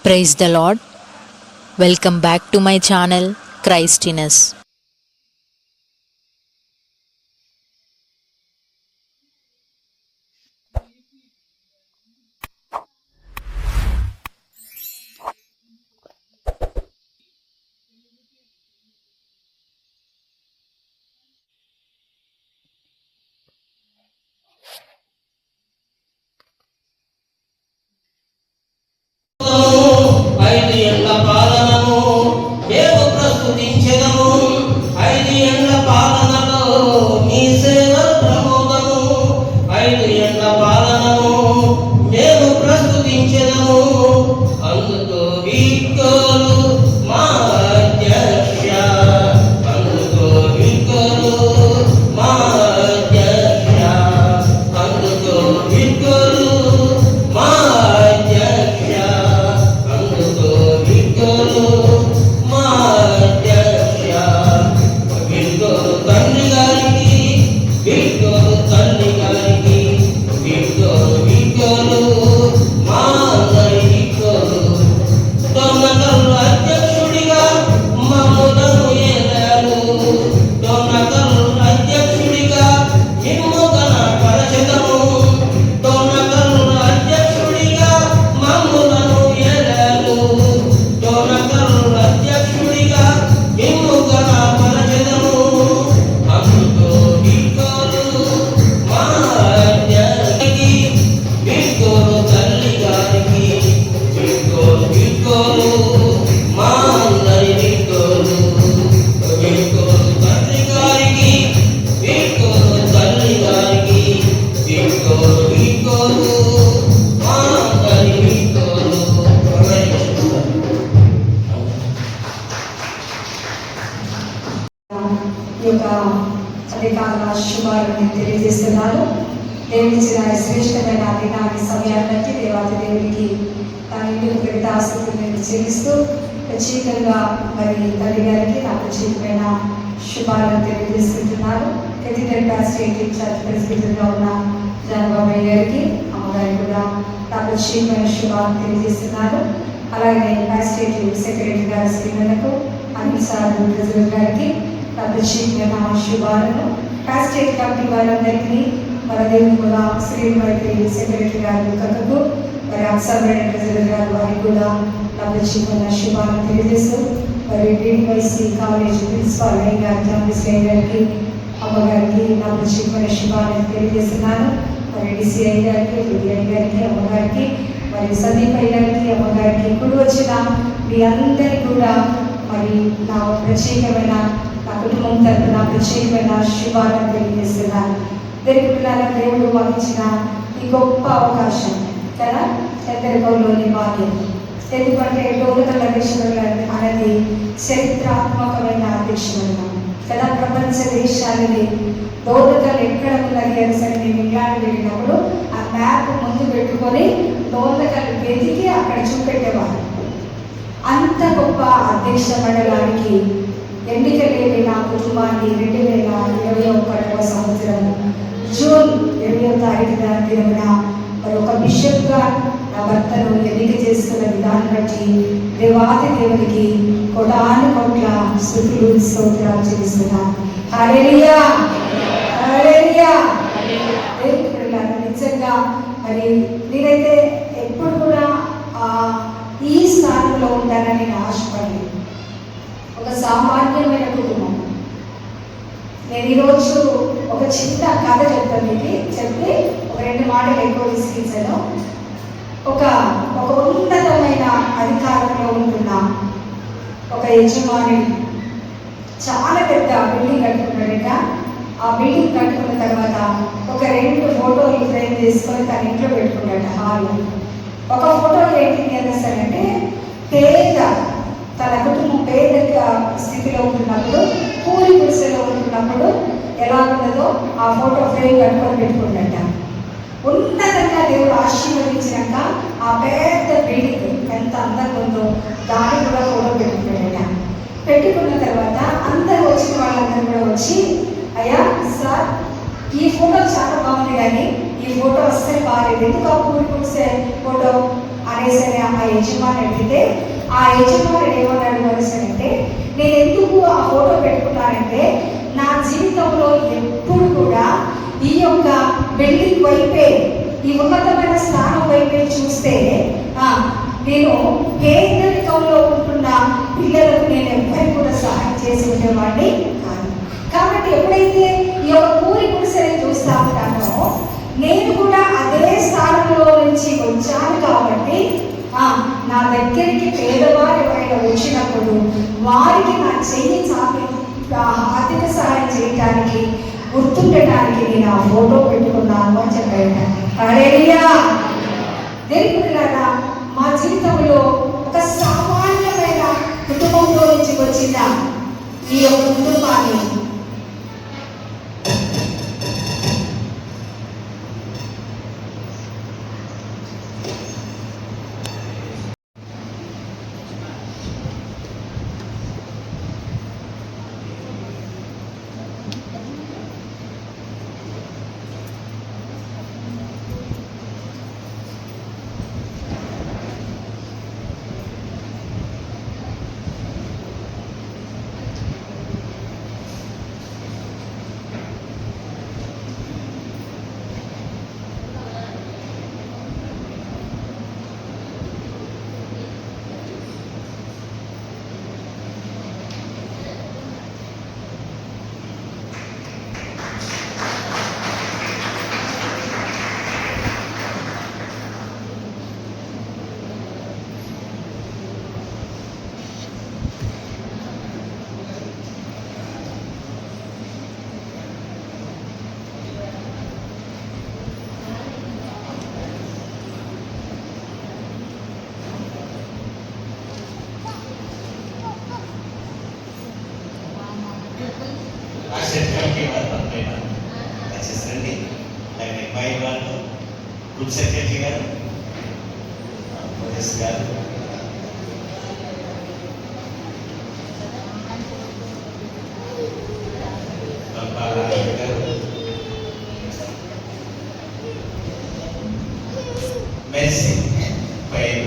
Praise the Lord. Welcome back to my channel Christiness. తెలియజేస్తున్నాను. దేవుడిచ్చిన శ్రేష్టమైన దినాన్ని సమయాన్ని బట్టి దేవాది దేవుడికి తన ఇంటికి పెద్ద ఆసక్తిని నేను చెల్లిస్తూ ప్రత్యేకంగా మరి తల్లి గారికి నా ప్రత్యేకమైన శుభాలను తెలియజేస్తున్నాను. కెథీడ్రల్ ప్యాస్టేట్ చర్చ్ ప్రెసిడెంట్గా ఉన్న జానబాబాయ్ గారికి అమ్మగారికి కూడా నా ప్రత్యేకమైన శుభాలను తెలియజేస్తున్నాను. అలాగే ప్యాస్టేట్ సెక్రటరీ గారి శ్రీమణకు అనిల్ సార్ ప్రెసిడెంట్ గారికి నా ప్రత్యేకమైన శుభాలను, ప్యాస్టేట్ కమిటీ వారందరికీ మన దేవుని కూడా శ్రీమతి సెక్రటరీ గారు కక్కకు మరి అక్సర్బైన ప్రెసిడెంట్ గారు వారికి కూడా నా ప్రత్యేకమైన శుభాలను తెలియజేస్తూ మరి డిడివైసి కాలేజ్ ప్రిన్సిపాల్ అయ్య గారి జాంబిస్ అయ్య గారికి అమ్మగారికి నా ప్రత్యేకమైన శుభాలను తెలియజేస్తున్నాను. మరి డిసిఐ గారికి డిఐ గారికి అమ్మగారికి మరి సందీప్ అయ్య గారికి అమ్మగారికి ఇప్పుడు వచ్చిన మీ అందరికీ కూడా మరి నా ప్రత్యేకమైన నా కుటుంబం తరపున ప్రత్యేకమైన శుభాలను తెలియజేస్తున్నాను. దేవుడు మాకు ఇచ్చిన ఈ గొప్ప అవకాశం కదా ఎందరికోలోని భాగ్యం. ఎందుకంటే డోలకల్ అధ్యక్షుడు అనేది చరిత్రాత్మకమైన అధ్యక్షుడు కదా. ప్రపంచ దేశాలని డోలకల్ ఎక్కడ ఉన్నది అని సరే నేను ఇంగ్లాండ్ వెళ్ళినప్పుడు ఆ మ్యాప్ ముందు పెట్టుకొని డోలకల్ వెతికి అక్కడ చూపెట్టేవారు. అంత గొప్ప అధ్యక్ష మండలానికి ఎన్నిక లేని నా కుటుంబాన్ని 2021 సంవత్సరం జూన్ 20వ తారీఖున దినమున మరి ఒక బిషప్గా నా భర్తను ఎన్నిక చేసుకున్న విధానం బట్టి దేవాది దేవునికి కోటాను కోట్ల స్తుతులు స్తోత్రాలు చెల్లిస్తున్నాను. హల్లెలూయా హల్లెలూయా. నిజంగా మరి నేనైతే ఎప్పుడు కూడా ఈ స్థానంలో ఉంటానని నేను ఆశపడలేదు. ఒక సామాన్యమైన కుటుంబం. నేను ఈరోజు ఒక చిన్న కథ చెప్తాను మీకు, చెప్పి ఒక 2 మాటలు ఎక్కువ విసిగించాను. ఒక ఉన్నతమైన అధికారంలో ఉంటున్న ఒక యజమాని చాలా పెద్ద బిల్డింగ్ కట్టుకున్నాడట. ఆ బిల్డింగ్ కట్టుకున్న తర్వాత ఒక 2 ఫోటోలు ఫ్రేమ్ చేసుకొని తన ఇంట్లో పెట్టుకున్నాడట హాల్లో. ఒక ఫోటో ఏంటి అనేసరంటే పేద, తన కుటుంబం పేద స్థితిలో ఉంటున్నప్పుడు, పూరి గుడిసెలో ఉంటున్నప్పుడు ఎలా ఉన్నదో ఆ ఫోటో ఫ్రేమ్ కట్టుకొని పెట్టుకుంటాట. ఉన్నతంగా దేవుడు ఆశీర్వదించినాక ఆ పెద్ద బిల్డింగ్ ఎంత అందంగా ఉందో దాన్ని కూడా ఫోటో పెట్టుకున్నాడట. పెట్టుకున్న తర్వాత అందరూ వచ్చిన వాళ్ళందరూ కూడా వచ్చి, అయ్యా సార్ ఈ ఫోటో చాలా బాగుంది కానీ ఈ ఈ ఫోటో అస్సలు బాగాలేదు, ఎందుకు ఆ పూరి గుడిసె ఫోటో అనేసరి ఆ యజమాని అడిగితే ఆ యజమాని ఏమన్నాడు అనేసరంటే, నేను ఎందుకు ఆ ఫోటో పెట్టుకున్నానంటే నా జీవితంలో ఎప్పుడు కూడా ఈ యొక్క బిల్డింగ్ వైపే, ఈ ఉన్నతమైన స్థానం వైపే చూస్తే నేను పేదరికంలో ఉంటున్న పిల్లలకు నేను ఎవ్వరికి కూడా సహాయం చేసి ఉండేవాడిని కాదు. కాబట్టి ఎప్పుడైతే ఈ యొక్క పూరి గుడిసెని చూస్తా ఉంటానో నేను కూడా అదే స్థానంలో నుంచి వచ్చాను. కాబట్టి నా దగ్గరికి పేదవారు ఎవరైనా వచ్చినప్పుడు వారికి నా చెయ్యి చాపి ఆర్థిక సహాయం చేయడానికి గుర్తుండటానికి నేను ఆ ఫోటో పెట్టుకున్నాను అని చెప్పాను. హల్లెలూయా. దేవుడిలాగా మా జీవితంలో ఒక సామాన్యమైన కుటుంబంలో నుంచి వచ్చిన ఈ యొక్క కుటుంబాన్ని గ్రూప్ సెక్రటరీ గారు, పోలీస్ గారు, మెర్సీ ఫైర్